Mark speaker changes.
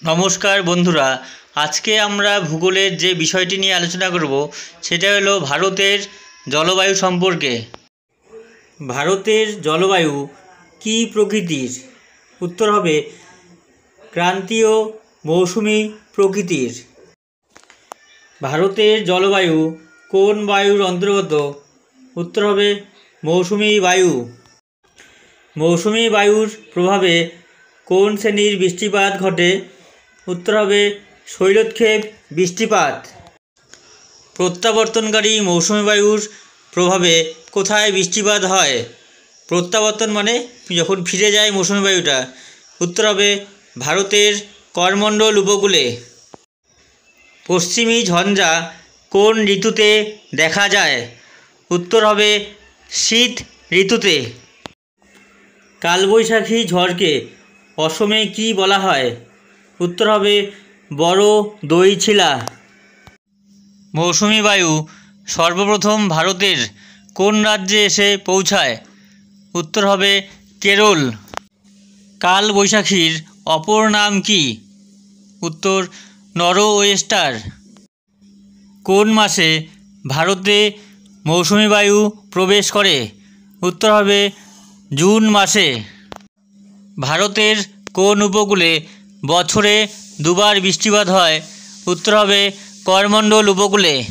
Speaker 1: নমস্কার বন্ধুরা, আজকে আমরা ভূগোলের যে বিষয়টি নিয়ে আলোচনা করব সেটা হলো ভারতের জলবায়ু সম্পর্কে। ভারতের জলবায়ু কী প্রকৃতির? উত্তর হবে ক্রান্তীয় মৌসুমি প্রকৃতির। ভারতের জলবায়ু কোন বায়ুর অন্তর্গত? উত্তর হবে মৌসুমি বায়ু। মৌসুমি বায়ুর প্রভাবে কোন শ্রেণীর বৃষ্টিপাত ঘটে? উত্তর হবে শৈলক্ষেপ বৃষ্টিপাত। প্রত্যাবর্তনকারী মৌসুমি বায়ুর প্রভাবে কোথায় বৃষ্টিপাত হয়? প্রত্যাবর্তন মানে যখন ফিরে যায় মৌসুমি বায়ুটা। উত্তর হবে ভারতের করমণ্ডল উপকূলে। পশ্চিমী ঝঞ্ঝা কোন ঋতুতে দেখা যায়? উত্তর হবে শীত ঋতুতে। কালবৈশাখী ঝড়কে অসমে কী বলা হয়? উত্তর হবে বড় দইছিলা। মৌসুমি বায়ু সর্বপ্রথম ভারতের কোন রাজ্যে এসে পৌঁছায়? উত্তর হবে কেরল। কালবৈশাখীর অপর নাম কি? উত্তর নরওয়েস্টার। কোন মাসে ভারতে মৌসুমি বায়ু প্রবেশ করে? উত্তর হবে জুন মাসে। ভারতের কোন উপকূলে বছরে দুবার বৃষ্টিপাত হয়? উত্তর হবে করমণ্ডল উপকূলে।